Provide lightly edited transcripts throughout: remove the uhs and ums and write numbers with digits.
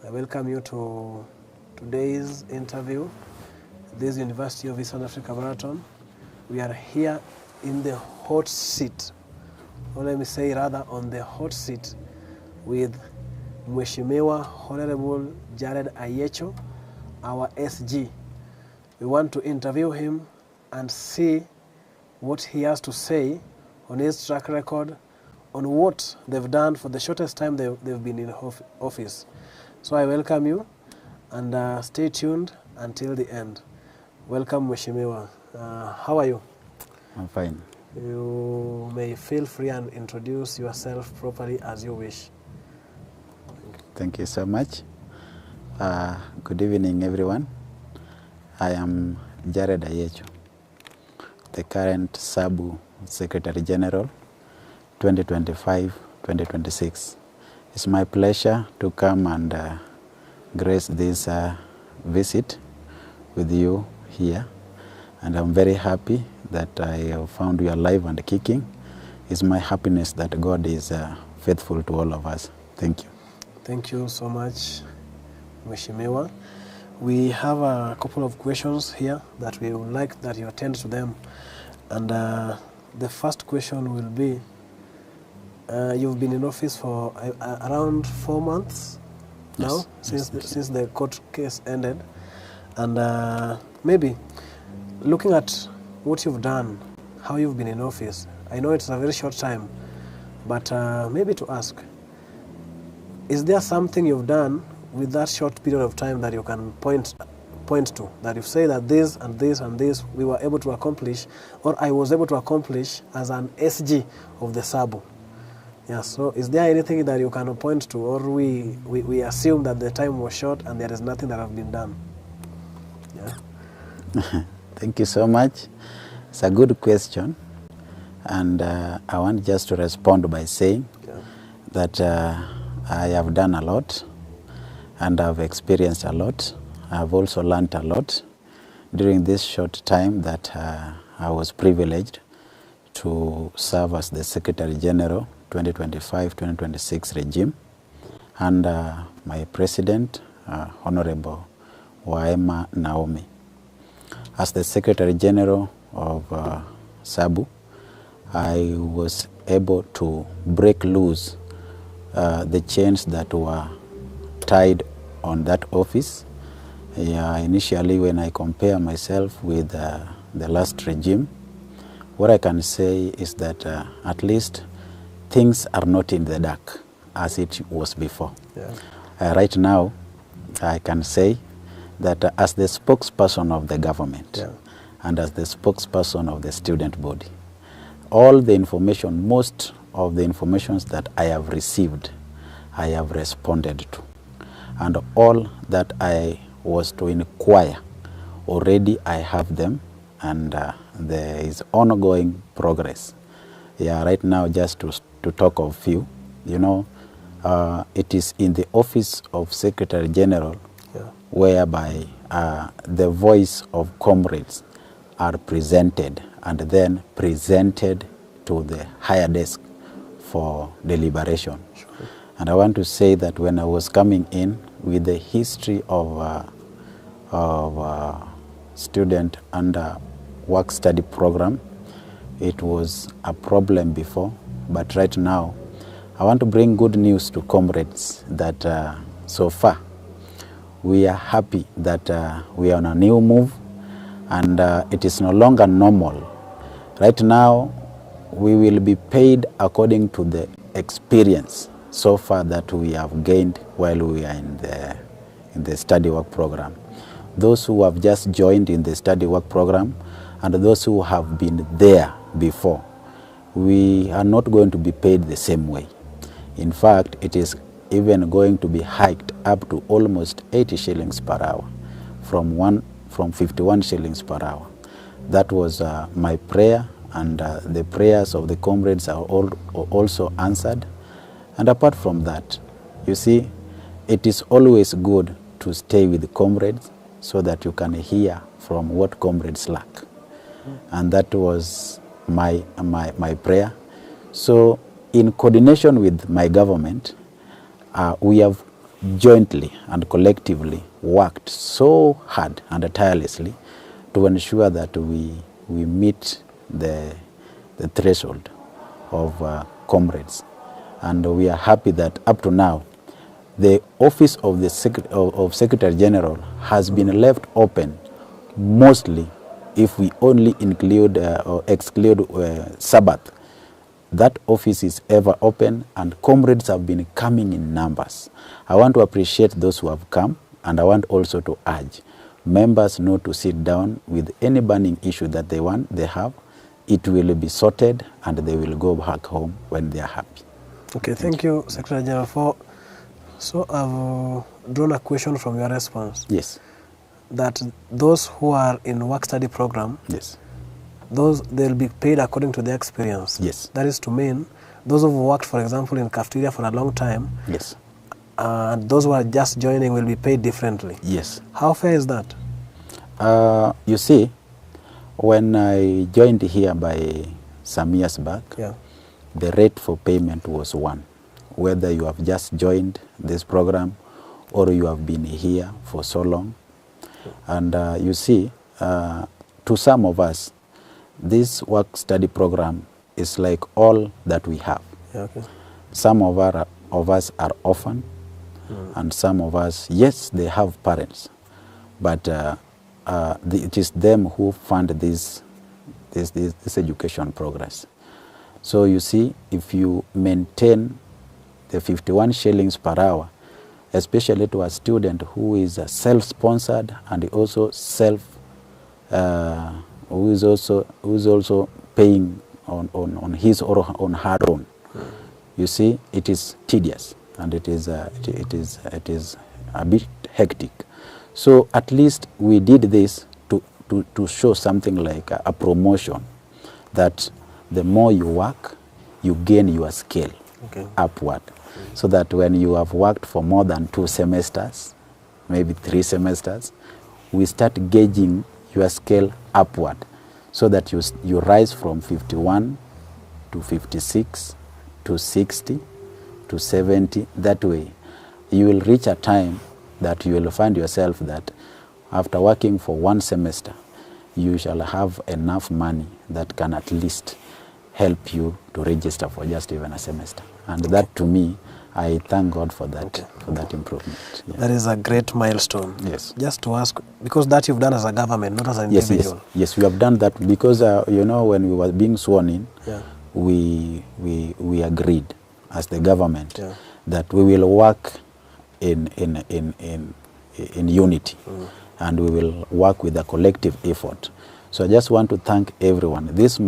I welcome you to today's interview, this University of Eastern Africa, Baraton. We are here in the hot seat, or let me say rather on the hot seat, with Mheshimiwa Honorable Jared Ayecho, our SG. We want to interview him and see what he has to say on his track record, on what they've done for the shortest time they've been in office. So I welcome you, and stay tuned until the end. Welcome, Mheshimiwa. How are you? I'm fine. You may feel free and introduce yourself properly as you wish. Thank you so much. Good evening, everyone. I am Jared Ayecho, the current Sabu Secretary General, 2025-2026. It's my pleasure to come and grace this visit with you here. And I'm very happy that I have found you alive and kicking. It's my happiness that God is faithful to all of us. Thank you. Thank you so much, Mheshimiwa. We have a couple of questions here that we would like that you attend to them. And the first question will be, you've been in office for around 4 months now, yes, since the court case ended. And maybe looking at what you've done, how you've been in office, I know it's a very short time, but maybe to ask, is there something you've done with that short period of time that you can point to, that you say that this and this and this we were able to accomplish, or I was able to accomplish as an SG of the Sabu? Yeah, so is there anything that you can point to, or we assume that the time was short and there is nothing that has been done? Yeah. Thank you so much. It's a good question. And I want just to respond by saying that I have done a lot and I've experienced a lot. I've also learned a lot during this short time that I was privileged to serve as the Secretary General 2025-2026 regime, and my President, Honorable Waema Naomi. As the Secretary General of Sabu, I was able to break loose the chains that were tied on that office. Initially, when I compare myself with the last regime, what I can say is that at least things are not in the dark as it was before. Yeah. Right now, I can say that as the spokesperson of the government and as the spokesperson of the student body, all the information, most of the informations that I have received, I have responded to. And all that I was to inquire, already I have them, and there is ongoing progress. Yeah, right now, just to talk of few, you know, it is in the office of Secretary General whereby the voice of comrades are presented and then presented to the higher desk for deliberation. Sure. And I want to say that when I was coming in with the history of student under work-study program, it was a problem before, but right now, I want to bring good news to comrades that so far, we are happy that we are on a new move, and it is no longer normal. Right now, we will be paid according to the experience so far that we have gained while we are in the study work program. Those who have just joined in the study work program and those who have been there before, we are not going to be paid the same way. In fact, it is even going to be hiked up to almost 80 shillings per hour from 51 shillings per hour. That was my prayer, and the prayers of the comrades are also answered. And apart from that, you see, it is always good to stay with the comrades so that you can hear from what comrades lack. And that was my prayer. So in coordination with my government, we have jointly and collectively worked so hard and tirelessly to ensure that we meet the threshold of comrades. And we are happy that up to now, the office of the Secretary General has been left open, mostly if we only include or exclude Sabbath. That office is ever open, and comrades have been coming in numbers. I want to appreciate those who have come, and I want also to urge members not to sit down with any burning issue that they have. It will be sorted, and they will go back home when they are happy. Okay, thank you, Secretary General. So I've drawn a question from your response. Yes. That those who are in work-study program, Yes. They'll be paid according to their experience. Yes. That is to mean those who have worked, for example, in cafeteria for a long time, Yes. And those who are just joining will be paid differently. Yes. How fair is that? You see, when I joined here by some years back, Yeah. the rate for payment was one. Whether you have just joined this program or you have been here for so long. And you see, to some of us, this work-study program is like all that we have. Yeah, okay. Some of us are orphan, and some of us, yes, they have parents, but it is them who fund this education progress. So you see, if you maintain the 51 shillings per hour, especially to a student who is self-sponsored and also who is also paying on his or on her own. You see, it is tedious, and it is a bit hectic. So at least we did this to show something like a promotion, that the more you work, you gain your skill upward. So that when you have worked for more than 2 semesters, maybe 3 semesters, we start gauging your scale upward, so that you rise from 51 to 56 to 60 to 70. That way, you will reach a time that you will find yourself that after working for 1 semester, you shall have enough money that can at least help you to register for just even a semester. And that, to me, I thank God for that, for that improvement. Yeah. That is a great milestone. Yes. Just to ask, because that you've done as a government, not as an individual. Yes, we have done that because, you know, when we were being sworn in, Yeah. we agreed as the government that we will work in unity, and we will work with a collective effort. So I just want to thank everyone. This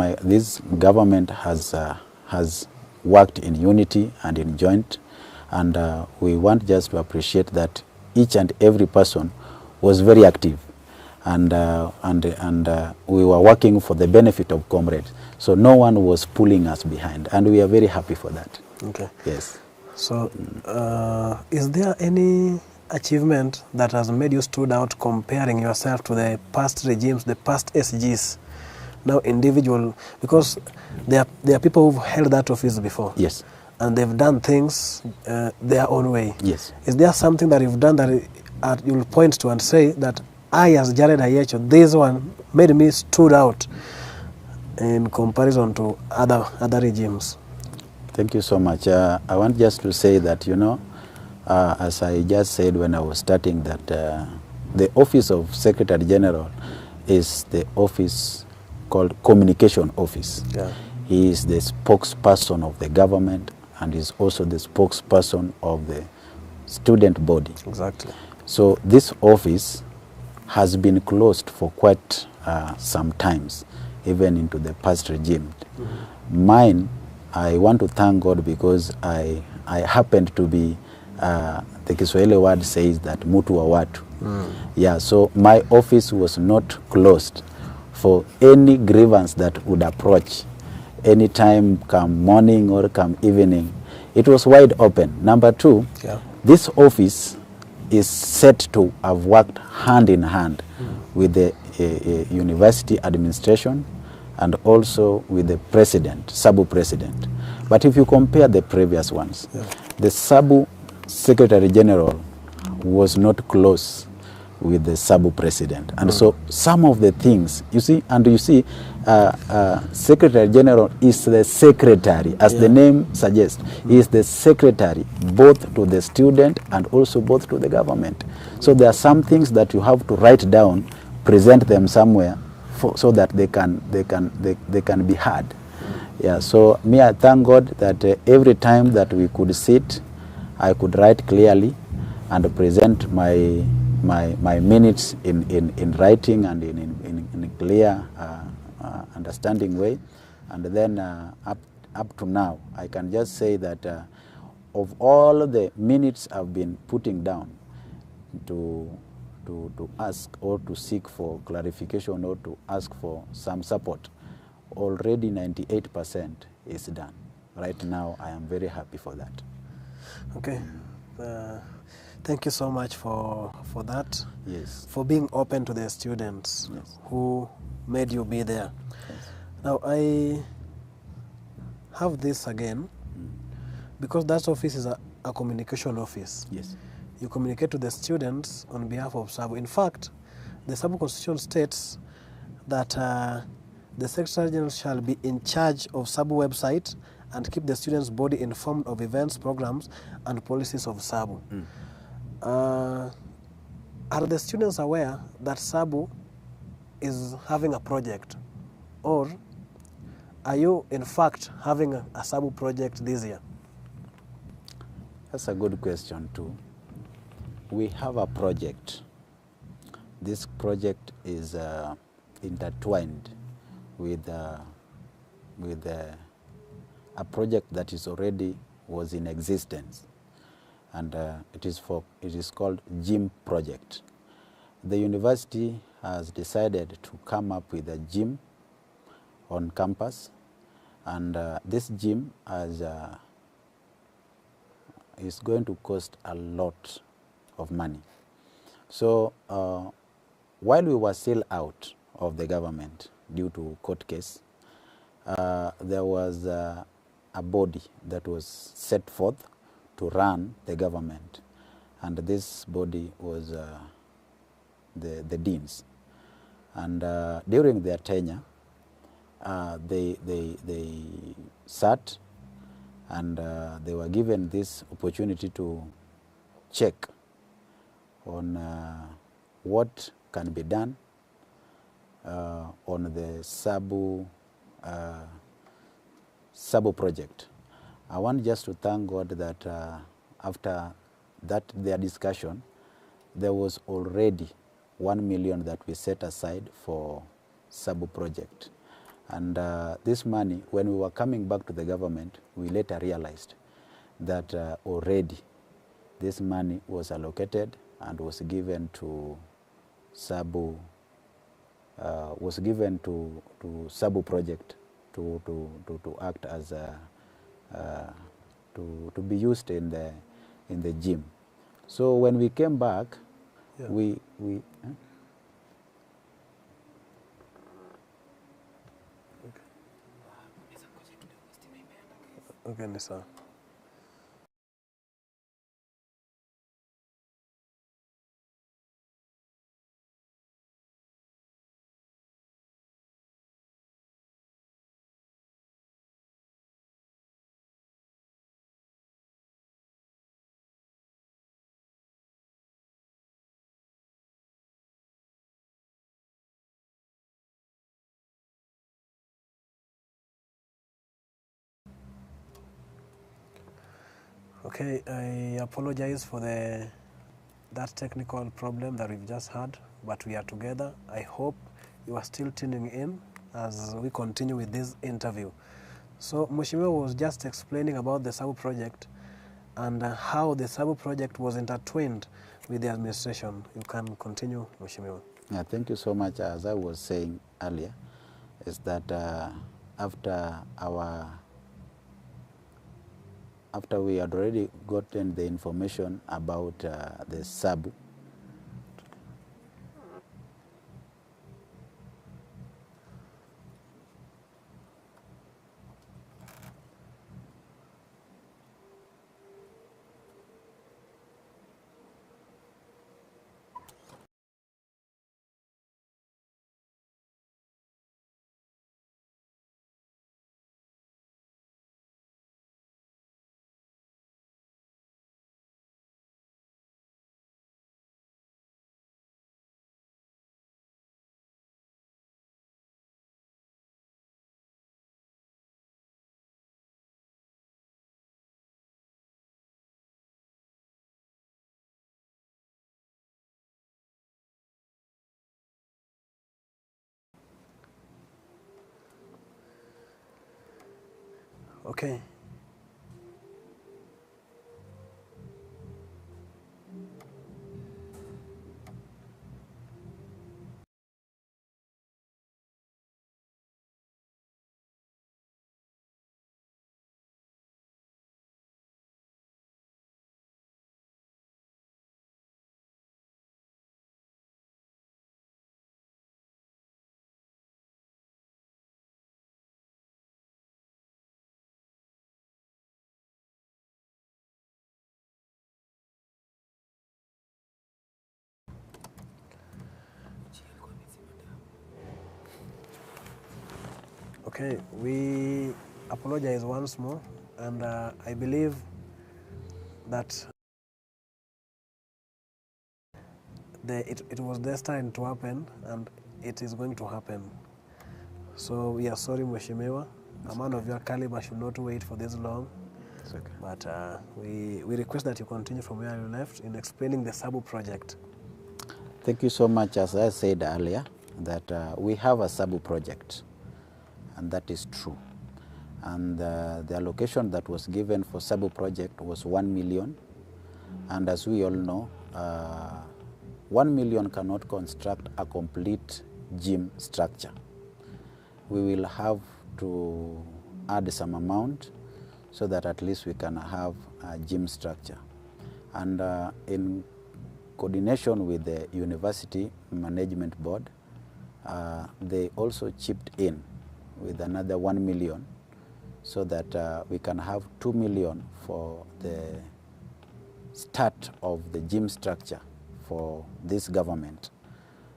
government has worked in unity and in joint, and we want just to appreciate that each and every person was very active, and we were working for the benefit of comrades. So no one was pulling us behind, and we are very happy for that. Okay. Yes. So, is there any achievement that has made you stood out comparing yourself to the past regimes, the past SGs, now individual? Because there are people who've held that office before. Yes. And they've done things their own way. Yes. Is there something that you've done that you'll point to and say that I, as Jared Ayecho, this one made me stood out in comparison to other regimes? Thank you so much. I want just to say that, you know, as I just said when I was starting, that the office of Secretary General is the office called Communication Office. Yeah. He is the spokesperson of the government, and is also the spokesperson of the student body. Exactly. So this office has been closed for quite some times, even into the past regime. Mine, I want to thank God because I happened to be, the Kiswahili word says that mutu wa watu. Yeah, so my office was not closed for any grievance that would approach any time, come morning or come evening. It was wide open. Number 2, this office is set to have worked hand in hand with the university administration and also with the president, Sabu president. But if you compare the previous ones, the Sabu Secretary General was not close with the Sabu president. And so some of the things, you see, Secretary General is the secretary, as the name suggests. He is the secretary both to the student and also both to the government. So there are some things that you have to write down, present them somewhere, so that they can be heard. Yeah, so me, I thank God that every time that we could sit, I could write clearly and present my minutes in writing and in a clear understanding way. And then up to now, I can just say that of all the minutes I've been putting down to ask or to seek for clarification or to ask for some support, already 98% is done. Right now, I am very happy for that. Okay. Thank you so much for that. Yes. For being open to the students who made you be there. Yes. Now, I have this again, because that office is a communication office. Yes. You communicate to the students on behalf of Sabu. In fact, the Sabu Constitution states that the Secretary General shall be in charge of Sabu website and keep the students' body informed of events, programs, and policies of Sabu. Are the students aware that Sabu is having a project, or are you in fact having a Sabu project this year? That's a good question too. We have a project. This project is intertwined with a project that is already was in existence, and it is called gym project. The university has decided to come up with a gym on campus, and this gym is going to cost a lot of money. So while we were still out of the government due to court case, there was a body that was set forth to run the government, and this body was the deans. And during their tenure, they sat and they were given this opportunity to check on what can be done on the Sabu project. I want just to thank God that after their discussion, there was already 1 million that we set aside for Sabu project. And this money, when we were coming back to the government, we later realized that already this money was allocated and was given to Sabu, Sabu project to act as to be used in the gym. So when we came back, we Okay, Nisa. Okay, I apologize for that technical problem that we've just had, but we are together. I hope you are still tuning in as we continue with this interview. So Mheshimiwa was just explaining about the Sabu project and how the Sabu project was intertwined with the administration. You can continue, Mheshimiwa. Yeah, thank you so much. As I was saying earlier, is that after we had already gotten the information about the Sabu, Okay. Okay, we apologize once more, and I believe that it was destined to happen, and it is going to happen. So we are sorry, Mheshimiwa. A man of your caliber should not wait for this long. It's okay. But we request that you continue from where you left in explaining the Sabu project. Thank you so much. As I said earlier, that we have a Sabu project, and that is true. And the allocation that was given for Sabu project was 1 million. And as we all know, 1 million cannot construct a complete gym structure. We will have to add some amount so that at least we can have a gym structure. And in coordination with the University Management Board, they also chipped in with another 1 million so that we can have 2 million for the start of the gym structure for this government.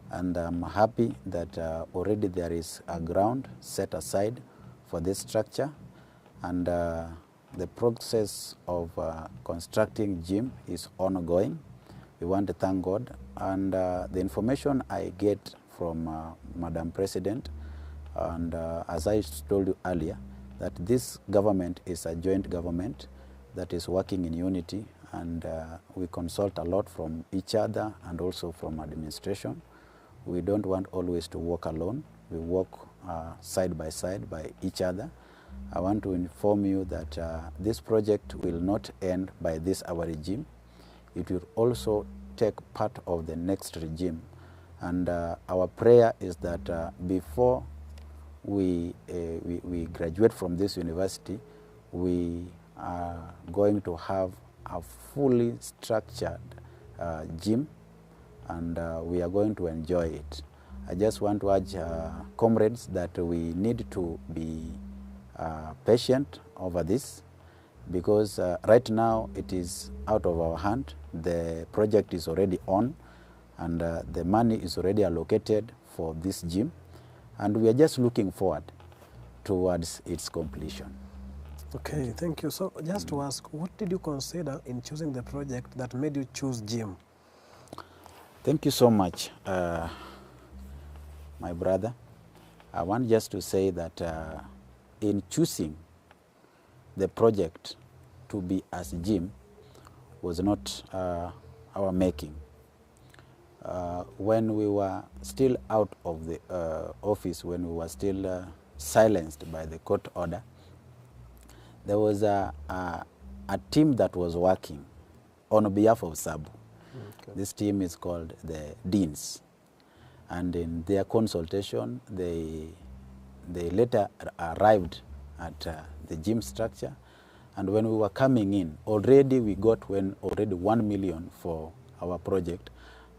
And I'm happy that already there is a ground set aside for this structure, and the process of constructing gym is ongoing. We want to thank God, and the information I get from Madam President, and as I told you earlier, that this government is a joint government that is working in unity, and we consult a lot from each other and also from administration. We don't want always to work alone. We work side by each other. I want to inform you that this project will not end by this our regime. It will also take part of the next regime. And our prayer is that before we graduate from this university, we are going to have a fully structured gym, and we are going to enjoy it. I just want to urge comrades that we need to be patient over this, because right now it is out of our hand. The project is already on, and the money is already allocated for this gym, and we are just looking forward towards its completion. Okay, thank you. So just to ask, what did you consider in choosing the project that made you choose gym? Thank you so much, my brother. I want just to say that in choosing the project to be as gym was not our making. When we were still out of the office, when we were still silenced by the court order, there was a team that was working on behalf of Sabu. Okay. This team is called the Deans. And in their consultation, they later arrived at the gym structure. And when we were coming in, already we got already 1 million for our project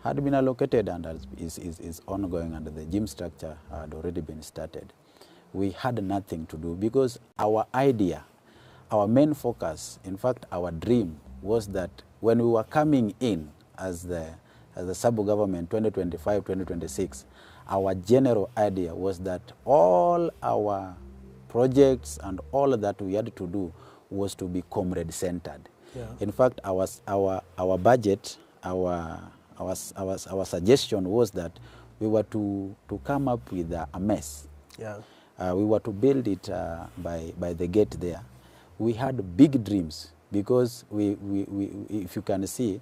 had been allocated and is ongoing, and the gym structure had already been started. We had nothing to do because our idea, our main focus, in fact, our dream was that when we were coming in as the Sabu government 2025-2026, our general idea was that all our projects and all that we had to do was to be comrade-centered. Yeah. In fact, our budget, our suggestion was that we were to come up with a mess. Yeah. We were to build it by the gate there. We had big dreams because if you can see,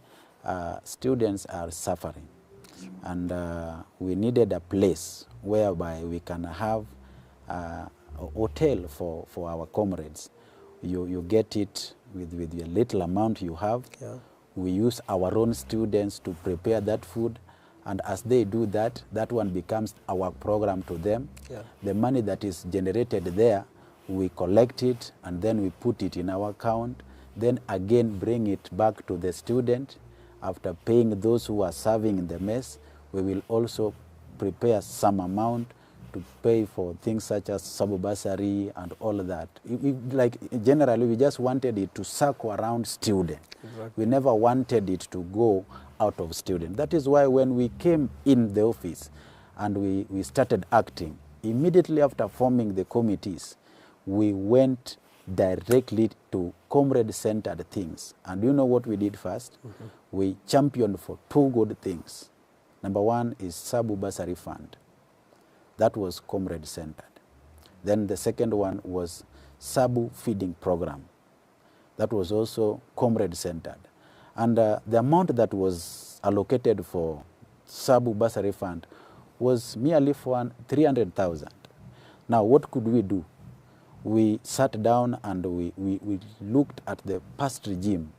students are suffering, and we needed a place whereby we can have a hotel for our comrades. You get it with your little amount you have. Yeah. We use our own students to prepare that food, and as they do that, that one becomes our program to them. Yeah. The money that is generated there, we collect it and then we put it in our account, then again bring it back to the student. After paying those who are serving in the mess, we will also prepare some amount to pay for things such as Sabu bursary and all that. Like generally, we just wanted it to circle around student. Exactly. We never wanted it to go out of student. That is why when we came in the office and we started acting, immediately after forming the committees, we went directly to comrade-centered things. And you know what we did first? Mm-hmm. We championed for two good things. Number one is Sabu bursary fund. That was comrade-centered. Then the second one was Sabu feeding program. That was also comrade-centered. And the amount that was allocated for Sabu bursary fund was merely for 300,000. Now, what could we do? We sat down and we looked at the past regime,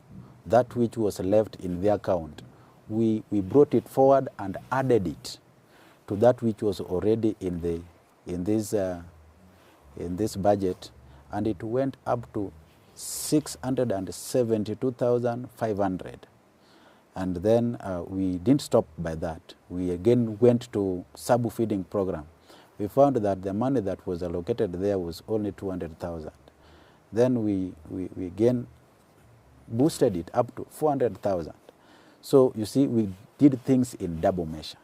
that which was left in the account. We brought it forward and added it to that which was already in this budget, and it went up to 672,500. And then we didn't stop by that. We again went to Sabu feeding program. We found that the money that was allocated there was only 200,000. Then we again boosted it up to 400,000. So you see, we did things in double measure.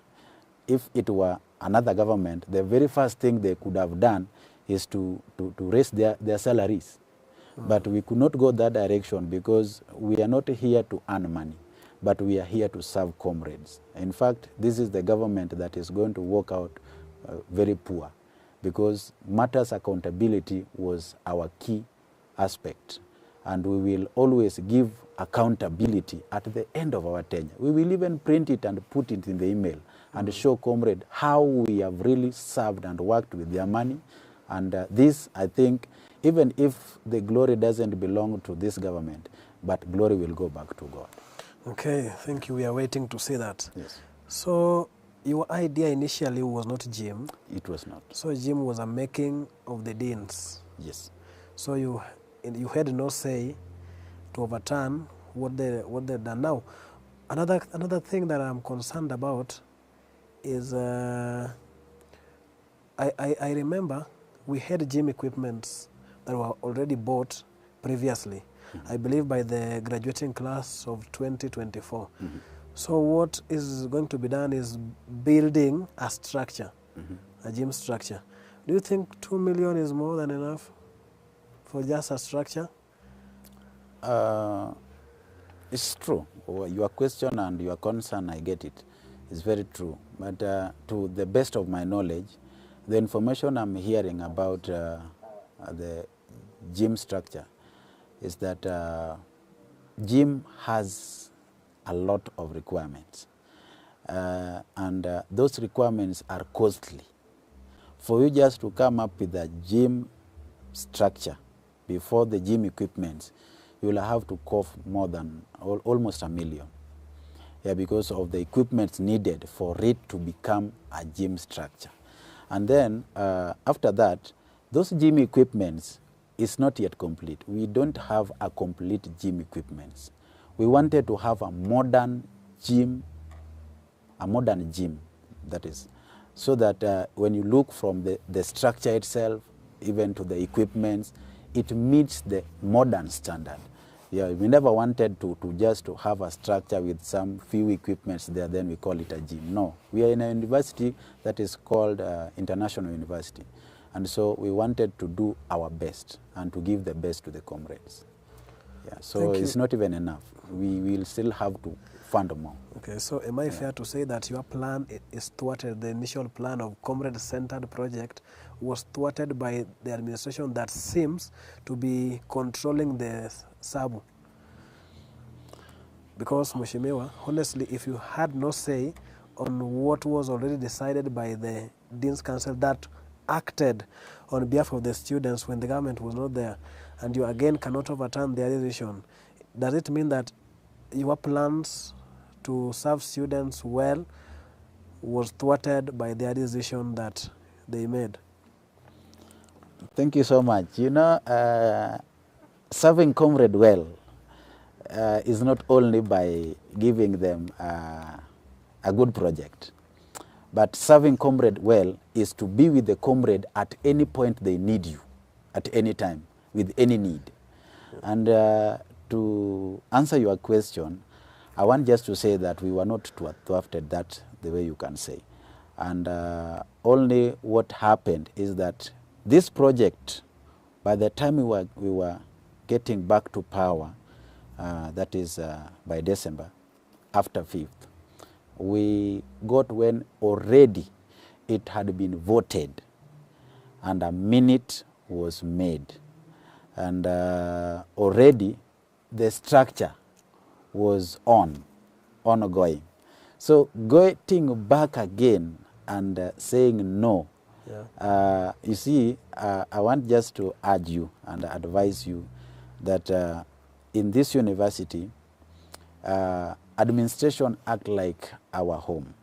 If it were another government, the very first thing they could have done is to raise their salaries. But we could not go that direction because we are not here to earn money, but we are here to serve comrades. In fact, this is the government that is going to work out very poor, because matters accountability was our key aspect. And we will always give accountability at the end of our tenure. We will even print it and put it in the email and show comrade how we have really served and worked with their money. And this, I think, even if the glory doesn't belong to this government, but glory will go back to God. Okay, thank you. We are waiting to see that. Yes. So your idea initially was not gym. It was not. So gym was a making of the deans. Yes. So you had no say to overturn what they done. Now, another thing that I'm concerned about is I remember we had gym equipments that were already bought previously. Mm-hmm. I believe by the graduating class of 2024. Mm-hmm. So what is going to be done is building a structure, a gym structure. Do you think 2 million is more than enough for just a structure? It's true. Your question and your concern, I get it. It's very true. But to the best of my knowledge, the information I'm hearing about the gym structure is that gym has a lot of requirements. And those requirements are costly. For you just to come up with a gym structure before the gym equipment, you will have to cost more than almost $1 million. Yeah, because of the equipment needed for it to become a gym structure. And then after that, those gym equipments is not yet complete. We don't have a complete gym equipments. We wanted to have a modern gym, that is, so that when you look from the structure itself, even to the equipments, it meets the modern standard. Yeah, we never wanted to just to have a structure with some few equipments there, then we call it a gym. No, we are in a university that is called International University. And so we wanted to do our best and to give the best to the comrades. Yeah, so it's not even enough. We will still have to fund more. Okay, so am I fair to say that your plan is thwarted, the initial plan of comrade-centered project was thwarted by the administration that seems to be controlling the Sabu? Because, Mheshimiwa, honestly, if you had no say on what was already decided by the Dean's Council that acted on behalf of the students when the government was not there, and you again cannot overturn their decision, does it mean that your plans to serve students well was thwarted by their decision that they made? Thank you so much. You know, serving comrade well is not only by giving them a good project, but serving comrade well is to be with the comrade at any point they need you, at any time, with any need. And to answer your question, I want just to say that we were not thwarted that the way you can say. And only what happened is that this project, by the time we were getting back to power, that is by December, after 5th, we got when already it had been voted and a minute was made. And already the structure was ongoing. So getting back again and saying no, you see, I want just to urge you and advise you that in this university, administration act like our home,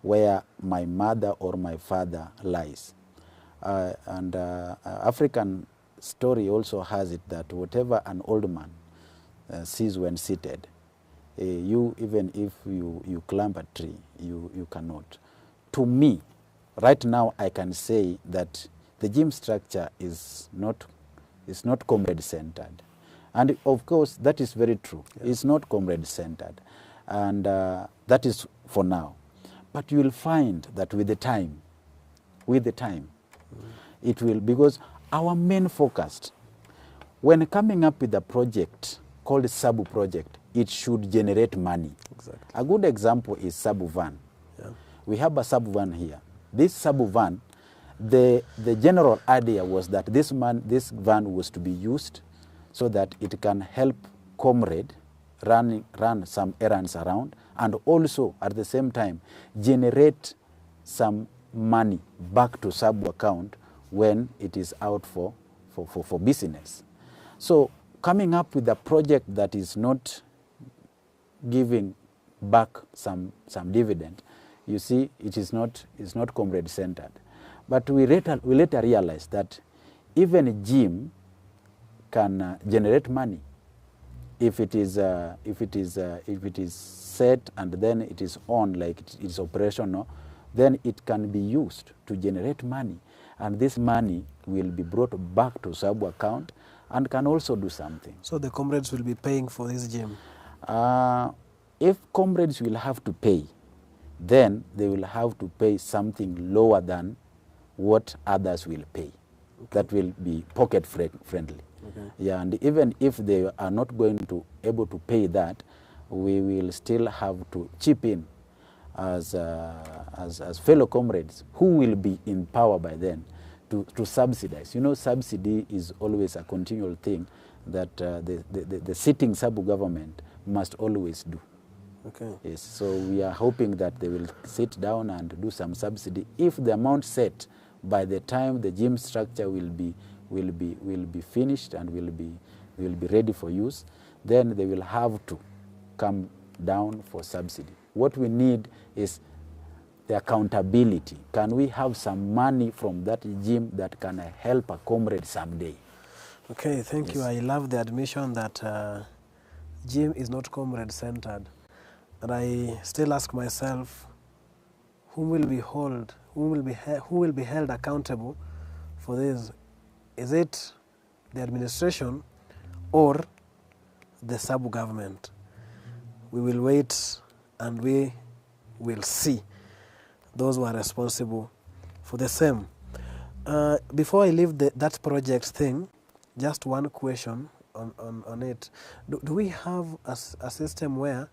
where my mother or my father lies. And African story also has it that whatever an old man sees when seated, you, even if you climb a tree, you cannot. To me, right now, I can say that the gym structure is not comrade-centered. And of course, that is very true. Yeah. It's not comrade-centered. And that is for now. But you will find that with the time, it will, because our main focus, when coming up with a project called Sabu project, it should generate money. Exactly. A good example is Sabu van. Yeah. We have a Sabu van here. This Sabu van, the general idea was that this van was to be used so that it can help comrade run some errands around, and also at the same time generate some money back to Sabu account when it is out for business. So coming up with a project that is not giving back some dividend, you see, it's not comrade-centered. But we later realized that even a gym can generate money if it is set and then it is on, like it is operational. Then it can be used to generate money, and this money will be brought back to Sabu account and can also do something. So the comrades will be paying for this gym? If comrades will have to pay, then they will have to pay something lower than what others will pay. Okay. That will be pocket friendly. Okay. Yeah, and even if they are not going to able to pay that, we will still have to chip in as fellow comrades who will be in power by then to subsidize. You know, subsidy is always a continual thing that the sitting Sabu government must always do. Okay. Yes, so we are hoping that they will sit down and do some subsidy. If the amount set by the time the gym structure will be finished and will be ready for use, then they will have to come down for subsidy. What we need is the accountability. Can we have some money from that gym that can help a comrade someday? Okay, thank you. I love the admission that gym is not comrade-centered. And I still ask myself, who will be held accountable for this? Is it the administration or the Sabu government? We will wait and we will see those who are responsible for the same. Before I leave that project thing, just one question on it. Do we have a system where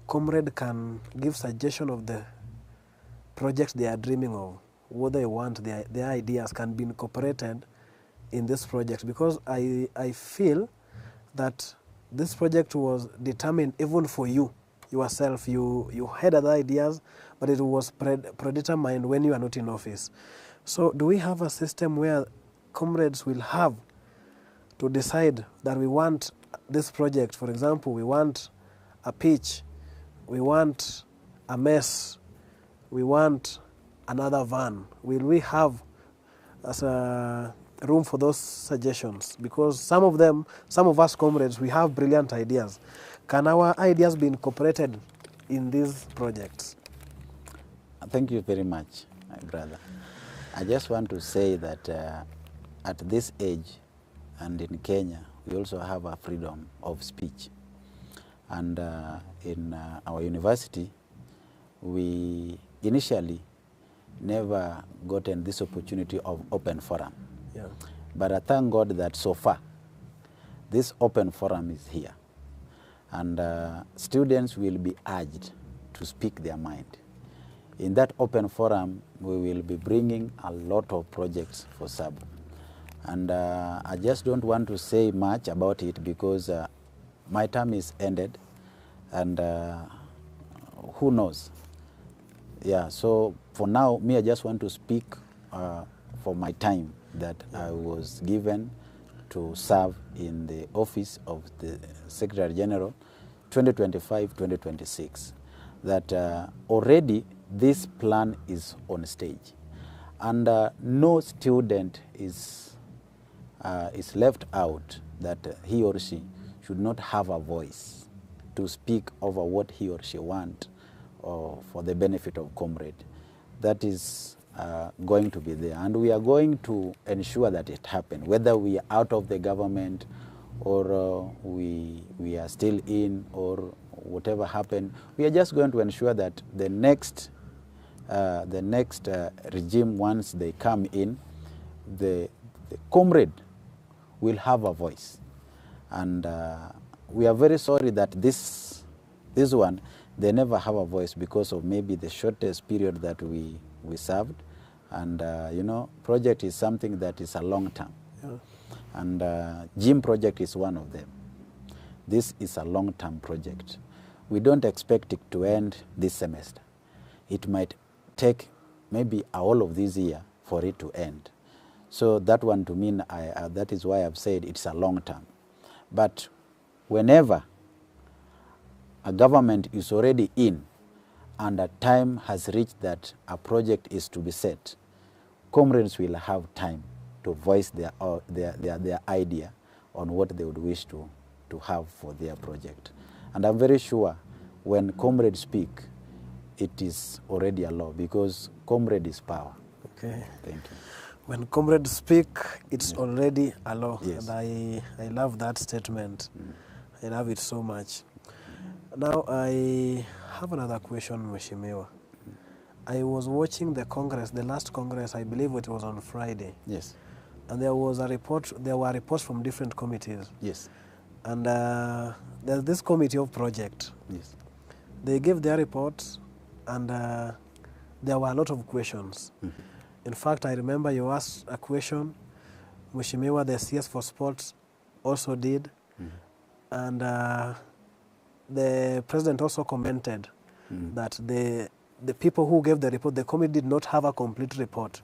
comrade can give suggestion of the projects they are dreaming of, what they want, their ideas can be incorporated in this project? Because I feel that this project was determined even for you yourself. You had other ideas, but it was predetermined when you are not in office. So do we have a system where comrades will have to decide that we want this project. For example, we want a pitch, we want a mess, we want another van. Will we have as a room for those suggestions? Because some of us comrades, we have brilliant ideas. Can our ideas be incorporated in these projects? Thank you very much, my brother. I just want to say that at this age and in Kenya, we also have a freedom of speech. And in our university, we initially never gotten this opportunity of open forum. Yeah. But I thank God that so far, this open forum is here. And students will be urged to speak their mind. In that open forum, we will be bringing a lot of projects for Sabu. And I just don't want to say much about it because my term is ended, and who knows? Yeah, so for now, I just want to speak for my time that I was given to serve in the office of the Secretary General 2025-2026. That already this plan is on stage, and no student is left out, that he or she should not have a voice to speak over what he or she wants or for the benefit of comrade. That is going to be there, and we are going to ensure that it happens, whether we are out of the government or we are still in, or whatever happened. We are just going to ensure that the next regime, once they come in, the comrade will have a voice. And we are very sorry that this one, they never have a voice because of maybe the shortest period that we served. And you know, project is something that is a long term. Yeah. And gym project is one of them. This is a long-term project. We don't expect it to end this semester. It might take maybe all of this year for it to end. So that one, to me, that is why I've said it's a long term. But whenever a government is already in and a time has reached that a project is to be set, comrades will have time to voice their idea on what they would wish to have for their project. And I'm very sure when comrades speak, it is already a law, because comrade is power. Okay. Thank you. When comrades speak, it's already a law. Yes. And I love that statement. I love it so much. Now, I have another question, Mheshimiwa. I was watching the Congress, the last Congress, I believe it was on Friday. Yes. And there was a report, there were reports from different committees. Yes. And there's this committee of project. Yes. They gave their reports, and there were a lot of questions. Mm-hmm. In fact, I remember you asked a question, Mheshimiwa, the CS for Sports also did, and the president also commented that the people who gave the report, the committee did not have a complete report.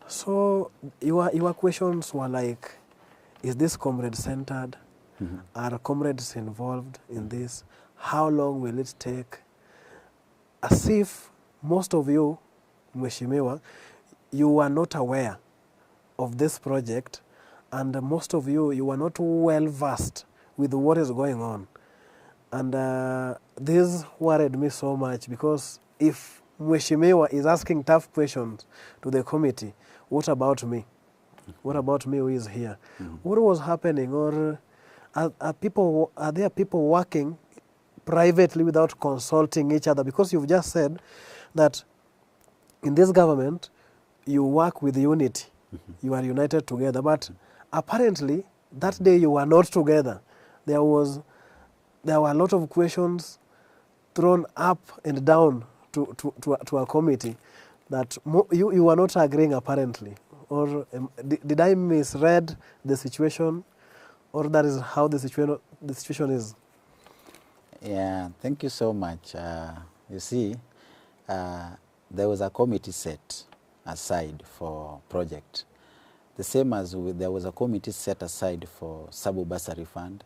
So your questions were like, is this comrade-centered? Are comrades involved in this? How long will it take? As if most of you, Mheshimiwa, you are not aware of this project, and most of you are not well versed with what is going on. And this worried me so much, because if Mheshimiwa is asking tough questions to the committee, what about me? What about me who is here? What was happening? Or are there people working privately without consulting each other? Because you've just said that in this government, you work with unity. You are united together. But apparently, that day you were not together. There were a lot of questions thrown up and down to a committee that you were not agreeing, apparently. Or did I misread the situation? Or that is how the situation is? Yeah, thank you so much. You see, there was a committee set aside for project. the same as there was a committee set aside for Sabu bursary fund,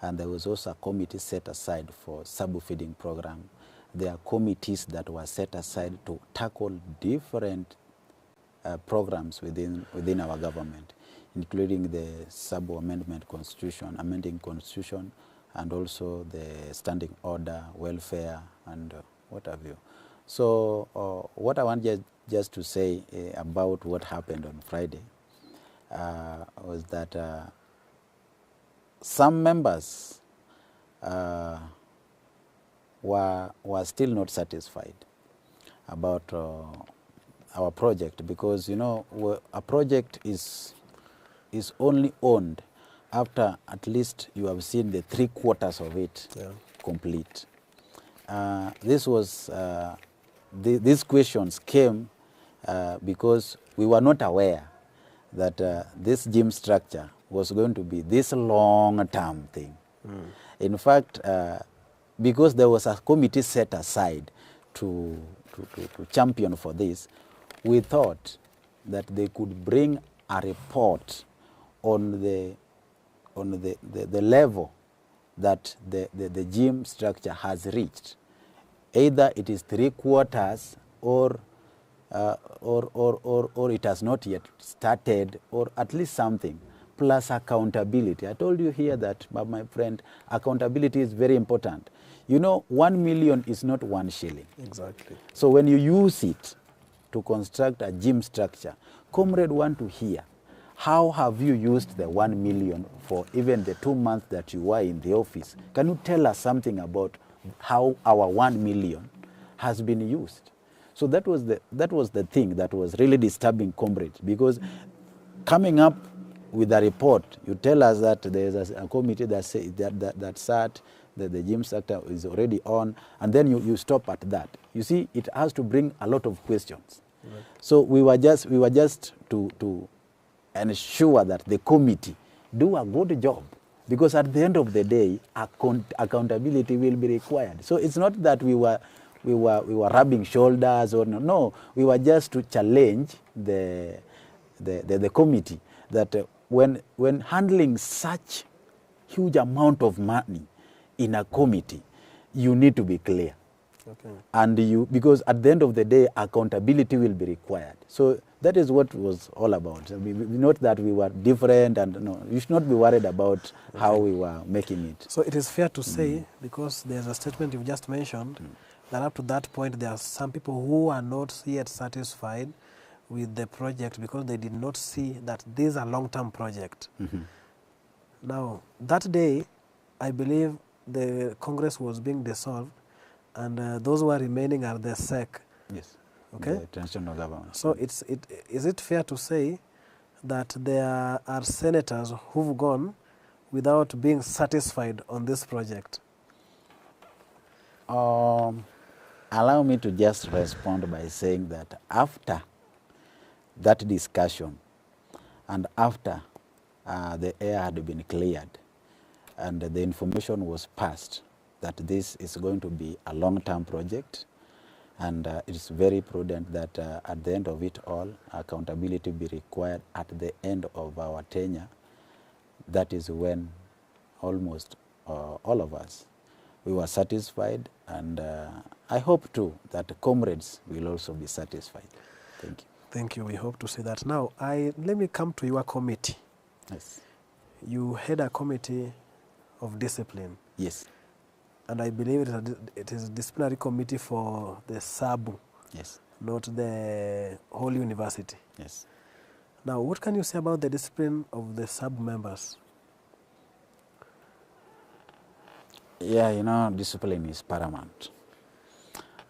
and there was also a committee set aside for Sabu feeding program. There are committees that were set aside to tackle different programs within our government, including the Sabu amendment constitution, amending constitution, and also the standing order, welfare, and what have you. So what I want just to say about what happened on Friday was that some members were still not satisfied about our project, because a project is only owned after at least you have seen the 3/4 of it complete. These questions came because we were not aware that this gym structure was going to be this long-term thing. In fact, because there was a committee set aside to champion for this, we thought that they could bring a report on the level that the gym structure has reached. Either it is 3/4 or it has not yet started, or at least something, plus accountability. I told you here that, my friend, accountability is very important. 1 million is not 1 shilling. Exactly. So when you use it to construct a gym structure, comrade want to hear, how have you used the 1 million for even the 2 months that you were in the office? Can you tell us something about how our 1 million has been used? So that was the thing that was really disturbing comrades, because coming up with a report, you tell us that there is a committee that sat, that the gym sector is already on, and then you stop at that. You see, it has to bring a lot of questions. Right. So we were just to ensure that the committee do a good job, because at the end of the day, accountability will be required. So it's not that we were rubbing shoulders or no. We were just to challenge the committee that when handling such huge amount of money in a committee, you need to be clear. Okay. And because at the end of the day, accountability will be required. So that is what was all about. Not that we were different, and no, you should not be worried about how we were making it. So it is fair to say, because there's a statement you've just mentioned, that up to that point there are some people who are not yet satisfied with the project because they did not see that this is a long-term project. Now, that day, I believe the Congress was being dissolved, and those who are remaining are the SEC. Yes. Okay. The transitional government. So is it fair to say that there are senators who've gone without being satisfied on this project? Allow me to just respond by saying that after that discussion, and after the air had been cleared, and the information was passed that this is going to be a long-term project, and it's very prudent that at the end of it all, accountability be required at the end of our tenure. That is when almost all of us, we were satisfied, and I hope too that the comrades will also be satisfied. Thank you. Thank you. We hope to see that. Now, let me come to your committee. Yes. You had a committee of discipline. Yes. And I believe it is a disciplinary committee for the Sabu. Yes. Not the whole university. Yes. Now, what can you say about the discipline of the Sabu members? Yeah, discipline is paramount.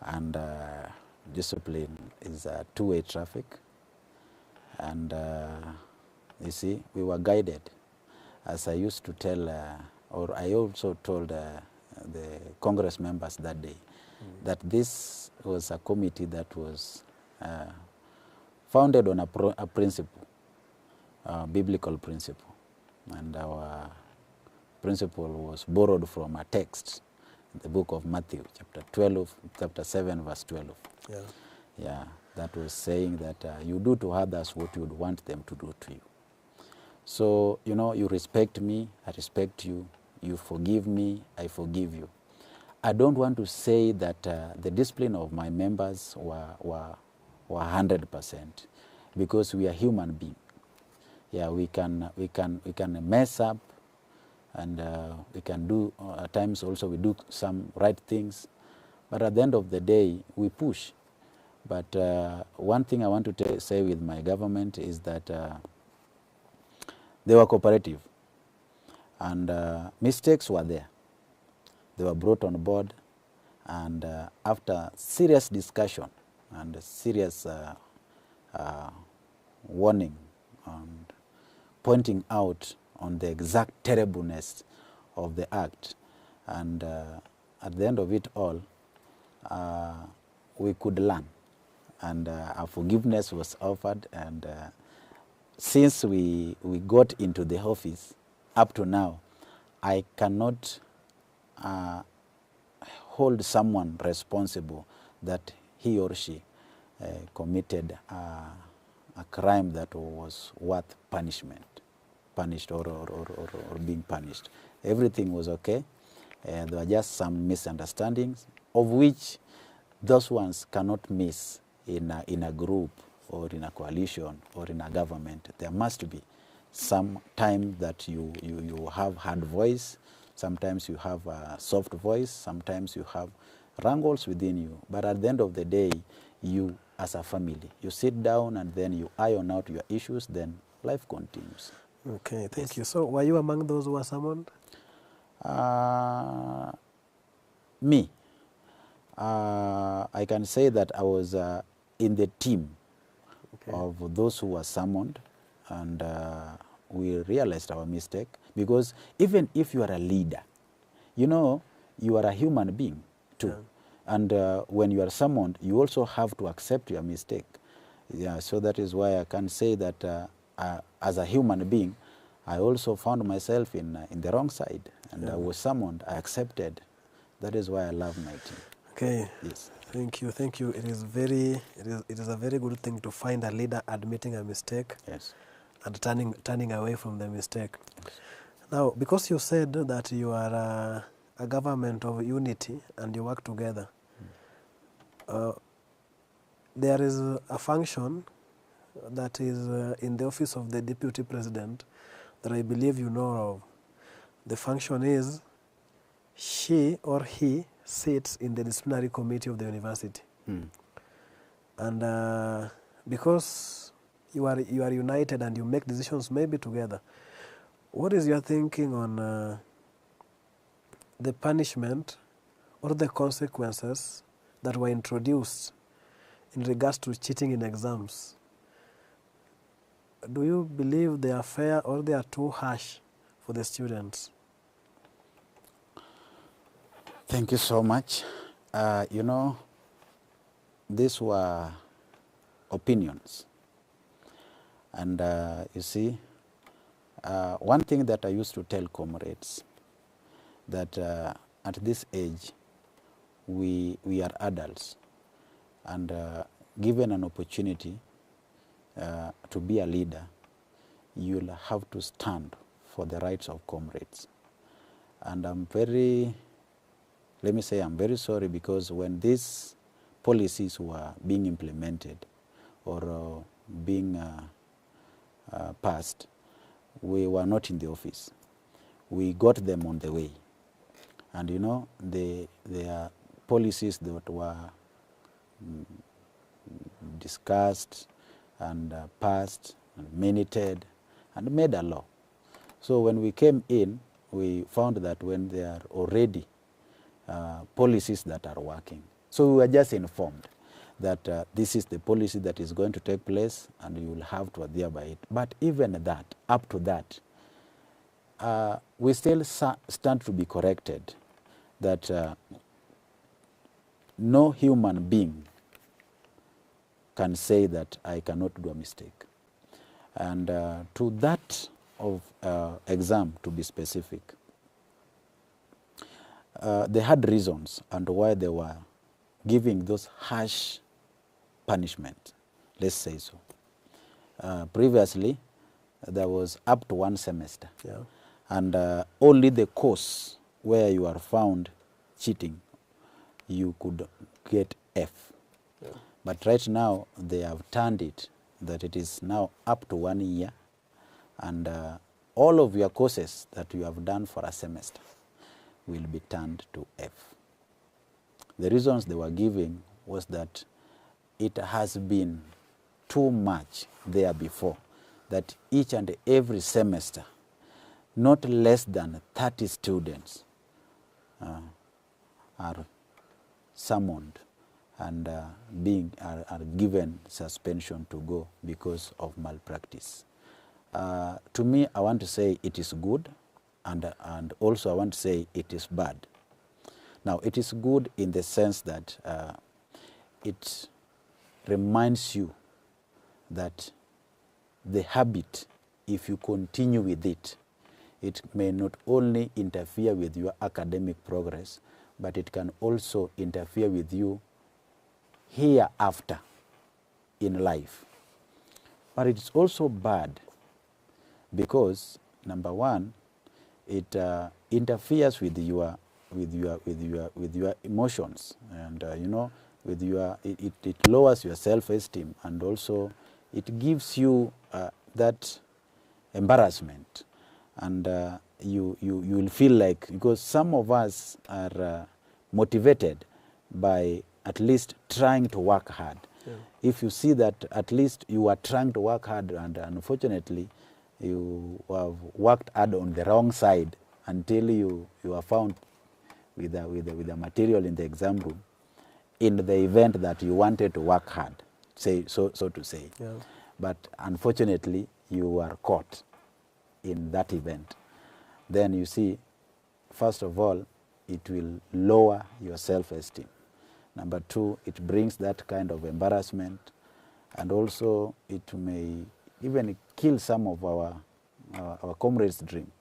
And discipline is a two-way traffic. And you see, we were guided, as I used to tell, or I also told the Congress members that day, that this was a committee that was founded on a principle, a biblical principle. And our principle was borrowed from a text in the book of Matthew, chapter 7, verse 12. Yeah, that was saying that you do to others what you would want them to do to you. So, you know, you respect me, I respect you. You forgive me, I forgive you. I don't want to say that the discipline of my members were 100%, because we are human beings. Yeah, we can mess up, and we can do, at times also we do some right things, but at the end of the day, we push. But one thing I want to say with my government is that they were cooperative, and mistakes were there. They were brought on board, and after serious discussion and serious warning and pointing out on the exact terribleness of the act, and at the end of it all, we could learn, and our forgiveness was offered, and since we got into the office up to now, I cannot hold someone responsible that he or she committed a crime that was worth punished or being punished. Everything was okay. There were just some misunderstandings, of which those ones cannot miss in a group or in a coalition or in a government. There must be some time that you have hard voice, sometimes you have a soft voice, sometimes you have wrangles within you. But at the end of the day, you as a family, you sit down and then you iron out your issues, then life continues. Okay, thank you. So were you among those who were summoned? Me, I can say that I was in the team of those who were summoned, and we realized our mistake, because even if you are a leader, you know, you are a human being too. Yeah. And when you are summoned, you also have to accept your mistake. Yeah, so that is why I can say that as a human being, I also found myself in the wrong side, and I was summoned, I accepted. That is why I love my team. Okay. Yes. Thank you. Thank you. It is a very good thing to find a leader admitting a mistake. Yes. And turning away from the mistake. Yes. Now, because you said that you are a government of unity and you work together, there is a function that is in the office of the Deputy President that I believe you know of. The function is she or he sits in the disciplinary committee of the university. And because you are united and you make decisions maybe together, what is your thinking on the punishment or the consequences that were introduced in regards to cheating in exams? Do you believe they are fair or they are too harsh for the students? Thank you so much. You know, these were opinions. And you see, one thing that I used to tell comrades, that at this age, we are adults, and given an opportunity to be a leader, you'll have to stand for the rights of comrades. And I'm very sorry, because when these policies were being implemented or being passed, we were not in the office. We got them on the way. And you know, there are policies that were discussed and passed and minuted and made a law. So when we came in, we found that when there are already policies that are working. So we were just informed that this is the policy that is going to take place and you will have to adhere by it. But even that, up to that, we still stand to be corrected that no human being can say that I cannot do a mistake. And to that of exam, to be specific, they had reasons and why they were giving those harsh punishment, let's say so. Previously, there was up to 1 semester. Yeah. And only the course where you are found cheating, you could get F. Yeah. But right now, they have turned it that it is now up to 1 year, and all of your courses that you have done for a semester will be turned to F. The reasons they were giving was that it has been too much there before, that each and every semester, not less than 30 students are summoned and are given suspension to go because of malpractice. To me, I want to say it is good, and also I want to say it is bad. Now, it is good in the sense that it reminds you that the habit, if you continue with it, it may not only interfere with your academic progress, but it can also interfere with you hereafter in life. But it's also bad because, number one, it interferes with your emotions, and you know, with your it lowers your self-esteem, and also it gives you that embarrassment, and you will feel like, because some of us are motivated by at least trying to work hard. Yeah. If you see that at least you are trying to work hard, and unfortunately you have worked hard on the wrong side until you are found with the material in the exam room, in the event that you wanted to work hard, so to say. Yeah. But unfortunately you are caught in that event. Then you see, first of all, it will lower your self-esteem. Number two, it brings that kind of embarrassment, and also it may even kill some of our comrades' dream.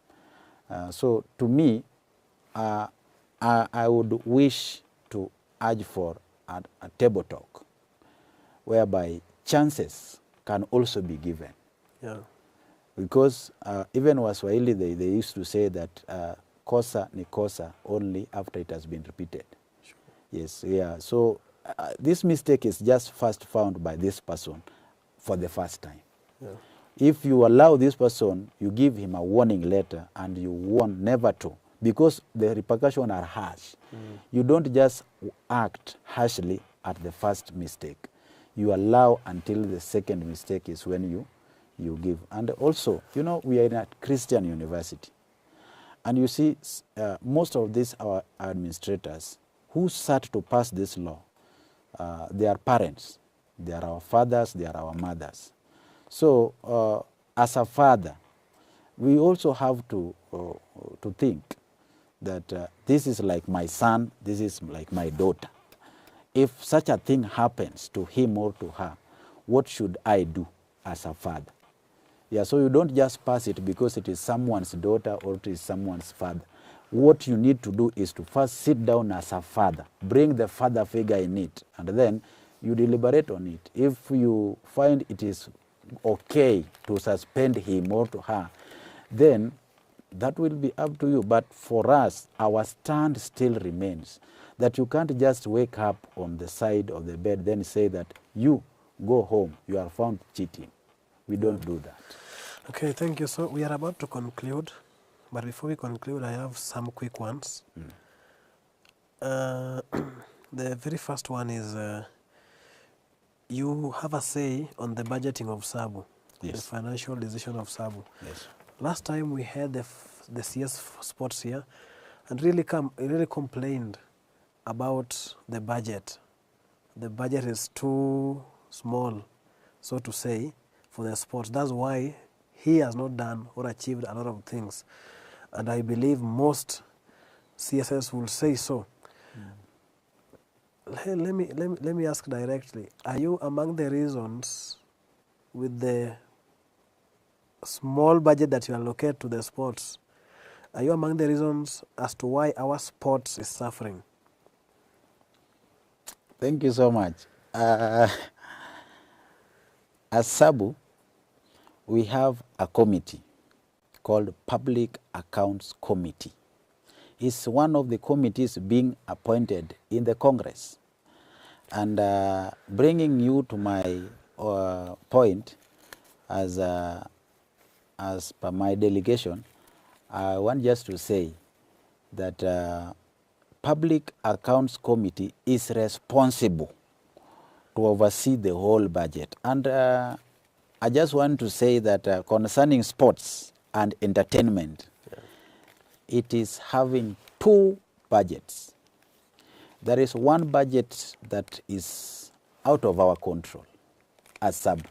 So to me, I would wish to urge for a table talk whereby chances can also be given. Yeah. Because even Waswahili, they used to say that kosa ni kosa only after it has been repeated. Sure. Yes, yeah. So this mistake is just first found by this person for the first time. Yeah. If you allow this person, you give him a warning letter and you warn never to, because the repercussions are harsh. You don't just act harshly at the first mistake. You allow until the second mistake is when you give. And also, you know, we are in a Christian university. And you see, most of these our administrators who sat to pass this law, they are parents. They are our fathers, they are our mothers. So, as a father, we also have to think that this is like my son, this is like my daughter. If such a thing happens to him or to her, what should I do as a father? Yeah, so you don't just pass it because it is someone's daughter or it is someone's father. What you need to do is to first sit down as a father, bring the father figure in it, and then you deliberate on it. If you find it is okay to suspend him or to her, then that will be up to you. But for us, our stand still remains that you can't just wake up on the side of the bed, then say that you go home, you are found cheating. We don't do that. Okay, thank you. So we are about to conclude, but before we conclude, I have some quick ones. The very first one is you have a say on the budgeting of Sabu, Yes. the financial decision of Sabu. Yes. Last time we had the CS Sports here, and really complained about the budget. The budget is too small, so to say, for the sports. That's why he has not done or achieved a lot of things. And I believe most CSS will say so. Let me ask directly, are you among the reasons with the small budget that you allocate to the sports, are you among the reasons as to why our sports is suffering? Thank you so much. As Sabu, we have a committee called Public Accounts Committee. It's one of the committees being appointed in the Congress. And bringing you to my point, as per my delegation, I want just to say that Public Accounts Committee is responsible to oversee the whole budget. And I just want to say that concerning sports and entertainment, it is having two budgets. There is one budget that is out of our control as Sabu,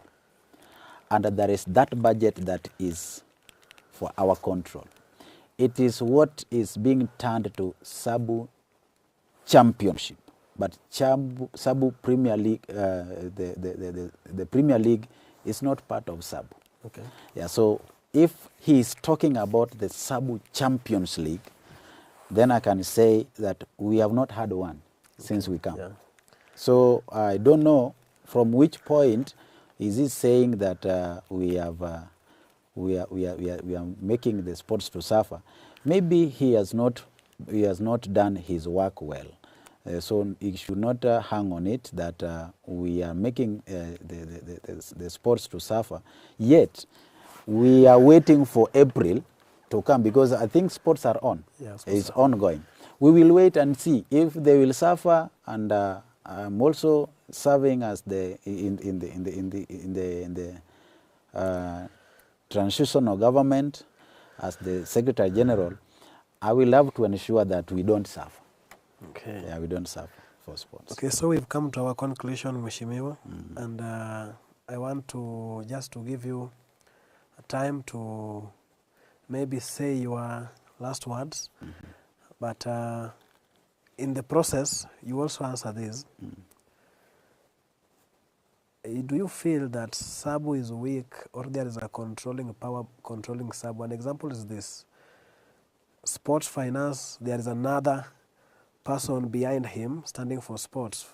and there is that budget that is for our control. It is what is being turned to Sabu Championship, but Sabu Premier League, the Premier League is not part of Sabu. Okay. Yeah, so if he is talking about the Sabu Champions League, then I can say that we have not had one since we come. Yeah. So I don't know from which point is he saying that we are making the sports to suffer. Maybe he has not done his work well. So he should not hang on it that we are making the sports to suffer. Yet we are waiting for April to come, because I think sports are on. Yeah, it's ongoing. We will wait and see if they will suffer, and I'm also serving as in the transitional government as the Secretary General. I will have to ensure that we don't suffer. Okay. Yeah, we don't suffer for sports. Okay, so we've come to our conclusion, Mheshimiwa, and I want to just to give you a time to maybe say your last words, but in the process, you also answer this. Do you feel that Sabu is weak, or there is a controlling power controlling Sabu? An example is this. Sports finance, there is another person behind him standing for sports.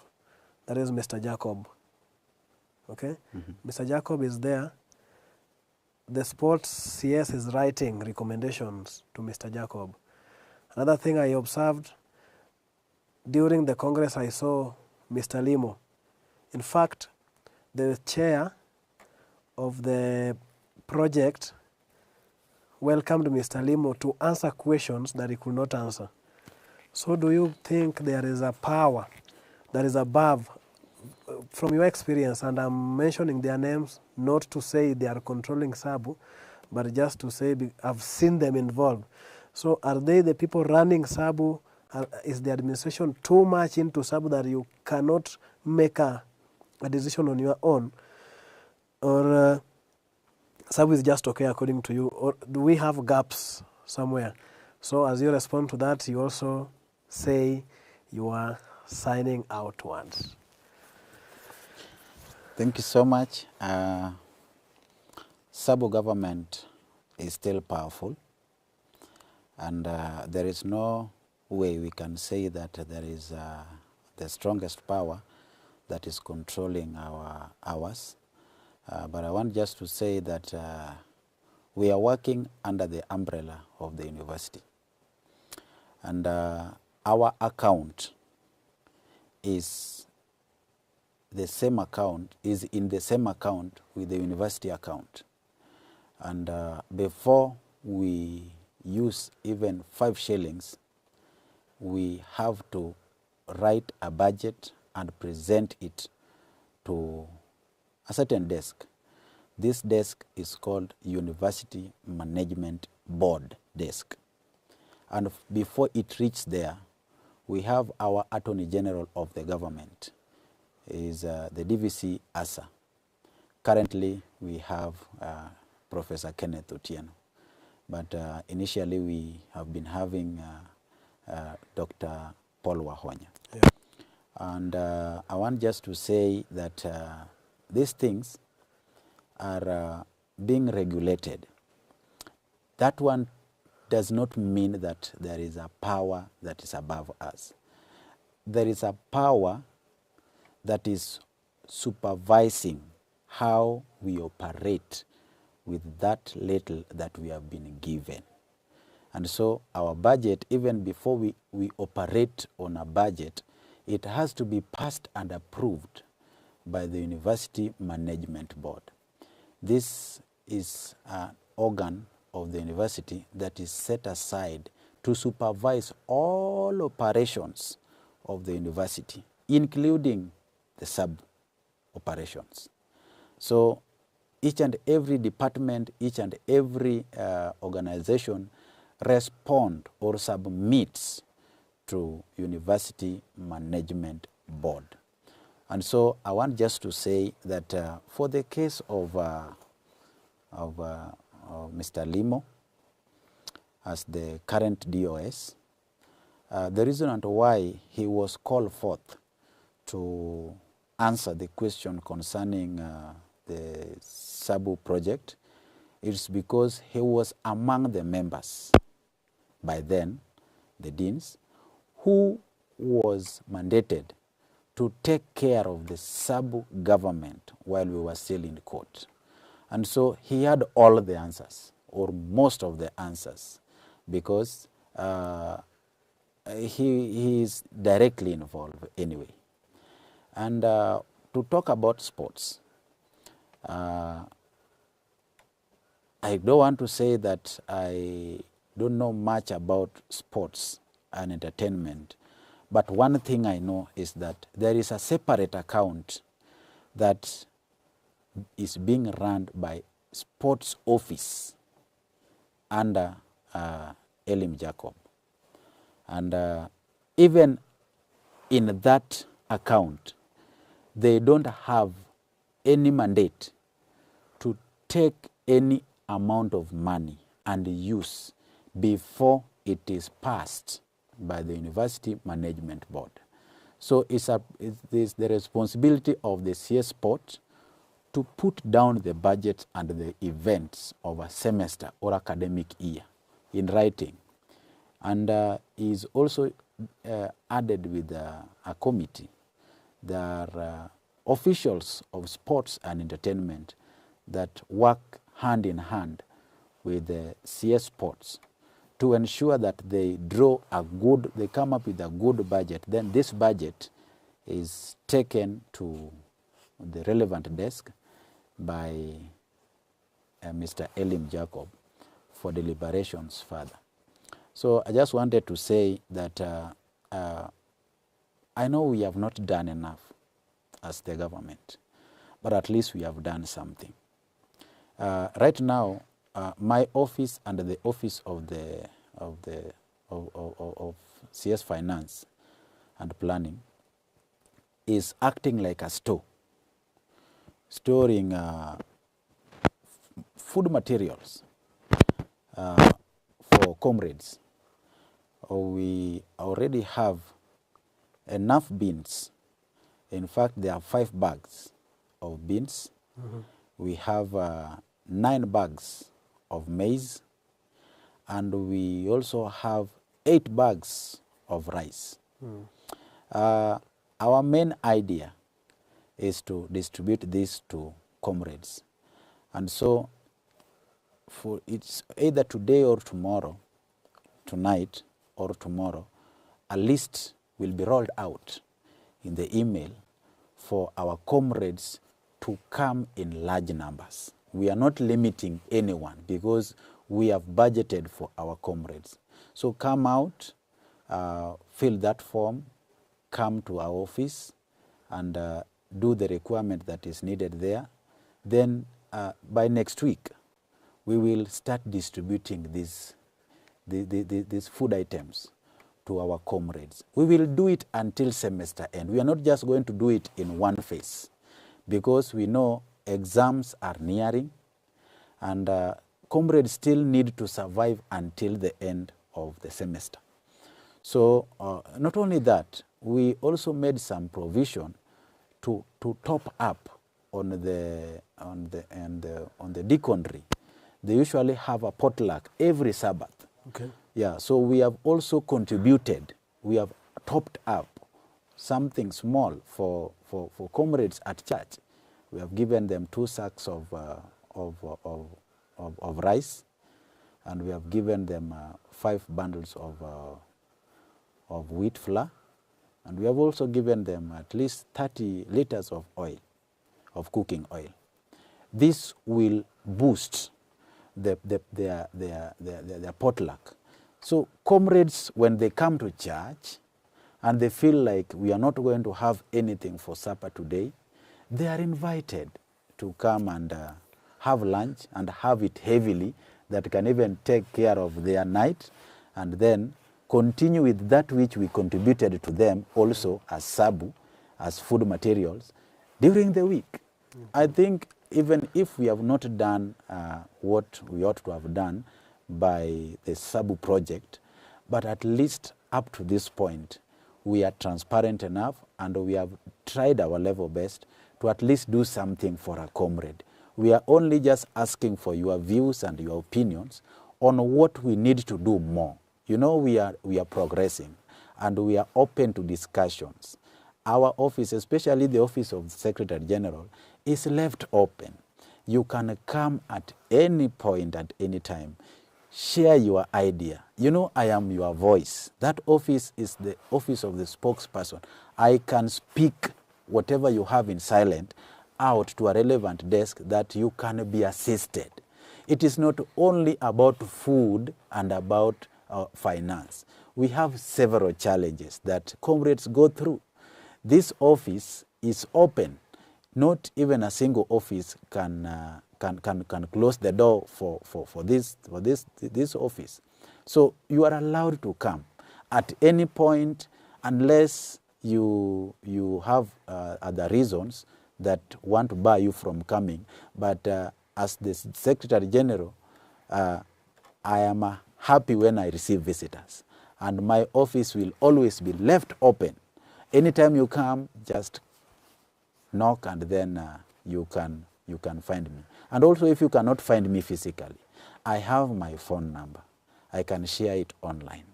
That is Mr. Jacob. Okay? Mr. Jacob is there. The sports CS is writing recommendations to Mr. Jacob. Another thing I observed, during the Congress I saw Mr. Limo. In fact, the chair of the project welcomed Mr. Limo to answer questions that he could not answer. So do you think there is a power that is above, from your experience, and I'm mentioning their names not to say they are controlling Sabu, but just to say I've seen them involved. So are they the people running Sabu? Is the administration too much into Sabu that you cannot make a decision on your own? Or Sabu is just okay according to you? Or do we have gaps somewhere? So as you respond to that, you also say you are signing outwards. Thank you so much. Sabu government is still powerful, and there is no way we can say that there is the strongest power that is controlling ours. But I want just to say that we are working under the umbrella of the university, and our account is in the same account with the university account. And before we use even 5 shillings, we have to write a budget and present it to a certain desk. This desk is called University Management Board desk. And before it reaches there, we have our Attorney General of the government, is the DVC ASA. Currently, we have Professor Kenneth Otieno, but initially we have been having Dr. Paul Wahonya. Yeah. And I want just to say that these things are being regulated. That one does not mean that there is a power that is above us. There is a power that is supervising how we operate with that little that we have been given. And so our budget, even before we operate on a budget, it has to be passed and approved by the University Management Board. This is an organ of the university that is set aside to supervise all operations of the university, including the sub operations. So each and every department, each and every organization respond or submits to University Management Board. And so I want just to say that for the case of Mr. Limo as the current DOS, the reason why he was called forth to answer the question concerning the Sabu project is because he was among the members by then, the deans, who was mandated to take care of the Sabu government while we were still in court. And so he had all the answers, or most of the answers, because he is directly involved anyway. And to talk about sports, I don't want to say that I don't know much about sports and entertainment, but one thing I know is that there is a separate account that is being run by sports office under Elim Jacob. And even in that account, they don't have any mandate to take any amount of money and use before it is passed by the University Management Board. So it is the responsibility of the CS Sport to put down the budget and the events of a semester or academic year in writing. And is also added with a committee. There are officials of sports and entertainment that work hand in hand with the CS Sports to ensure that they come up with a good budget. Then this budget is taken to the relevant desk by Mr. Elim Jacob for deliberations further. So I just wanted to say that I know we have not done enough as the government, but at least we have done something. Right now, my office and the office of CS Finance and Planning is acting like a store, storing food materials for comrades. We already have enough beans. In fact, there are 5 bags of beans. Mm-hmm. We have 9 bags of maize, and we also have 8 bags of rice. Our main idea is to distribute this to comrades. And so it's either today or tomorrow, tonight or tomorrow, a list will be rolled out in the email for our comrades to come in large numbers. We are not limiting anyone because we have budgeted for our comrades. So come out, fill that form, come to our office and do the requirement that is needed there. Then by next week, we will start distributing these food items to our comrades. We will do it until semester end. We are not just going to do it in one phase because we know exams are nearing and comrades still need to survive until the end of the semester. So not only that, we also made some provision to top up on the deaconry. They usually have a potluck every Sabbath. Okay. Yeah, so we have also contributed. We have topped up something small for comrades at church. We have given them 2 sacks of of rice, and we have given them 5 bundles of wheat flour, and we have also given them at least 30 liters of oil, of cooking oil. This will boost their potluck. So comrades, when they come to church and they feel like we are not going to have anything for supper today, they are invited to come and have lunch and have it heavily, that can even take care of their night, and then continue with that which we contributed to them also as Sabu, as food materials during the week. I think even if we have not done what we ought to have done by the Sabu project, but at least up to this point, we are transparent enough and we have tried our level best to at least do something for a comrade. We are only just asking for your views and your opinions on what we need to do more. You know, we are progressing and we are open to discussions. Our office, especially the office of the Secretary General, is left open. You can come at any point, at any time, share your idea. You know, I am your voice. That office is the office of the spokesperson. I can speak whatever you have in silent out to a relevant desk that you can be assisted. It is not only about food and about finance. We have several challenges that comrades go through. This office is open. Not even a single office can close the door for this office. So you are allowed to come at any point, unless you have other reasons that want to bar you from coming. But as the Secretary General, I am happy when I receive visitors, and my office will always be left open. Anytime you come, just knock, and then you can find me. And also, if you cannot find me physically, I have my phone number. I can share it online.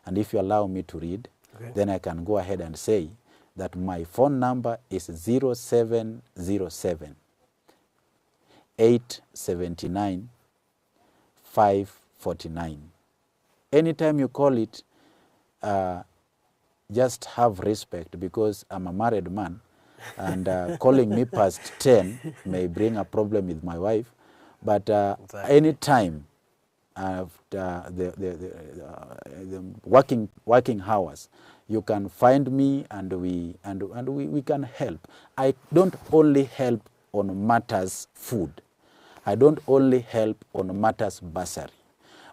And if you allow me to read, okay, then I can go ahead and say that my phone number is 0707 879 549. Anytime you call it, just have respect, because I'm a married man, and calling me past 10 may bring a problem with my wife. But anytime after the working hours, you can find me, and we can help. I don't only help on matters food. I don't only help on matters bursary,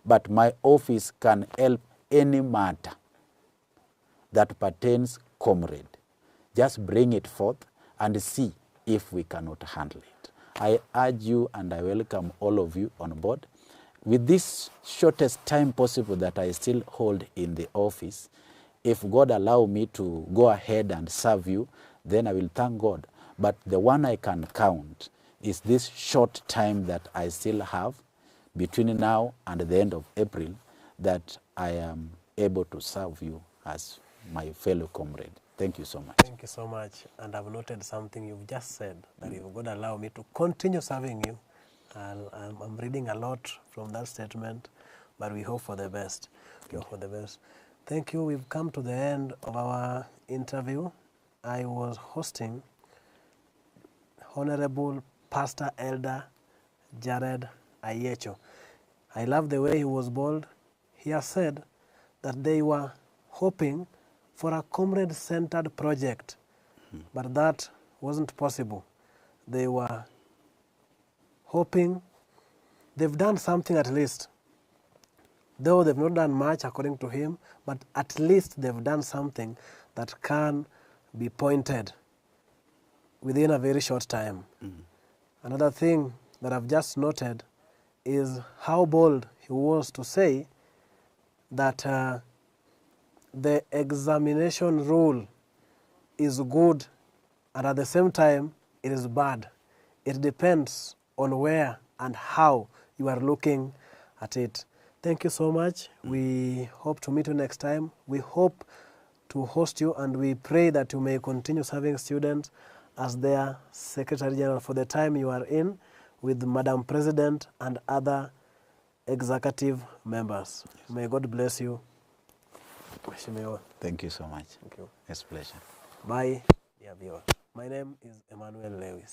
but my office can help any matter that pertains comrade. Just bring it forth and see if we cannot handle it. I urge you and I welcome all of you on board. With this shortest time possible that I still hold in the office, if God allow me to go ahead and serve you, then I will thank God. But the one I can count is this short time that I still have between now and the end of April, that I am able to serve you as my fellow comrade. Thank you so much. Thank you so much. And I've noted something you've just said, that if God allow me to continue serving you, I'm reading a lot from that statement, but we hope for the best. We hope for the best. Thank you. We've come to the end of our interview. I was hosting Honorable Pastor Elder Jared Ayecho. I love the way he was bold. He has said that they were hoping for a comrade-centered project, but that wasn't possible. They were hoping, they've done something at least, though they've not done much according to him, but at least they've done something that can be pointed within a very short time. Another thing that I've just noted is how bold he was to say that the examination rule is good, and at the same time it is bad. It depends on where and how you are looking at it. Thank you so much. We hope to meet you next time. We hope to host you, and we pray that you may continue serving students as their Secretary General for the time you are in. with Madam President and other executive members. May God bless you. Mheshimiwa. Thank you so much. Thank you. It's a pleasure. Bye, dear viewers. My name is Emmanuel Lewis.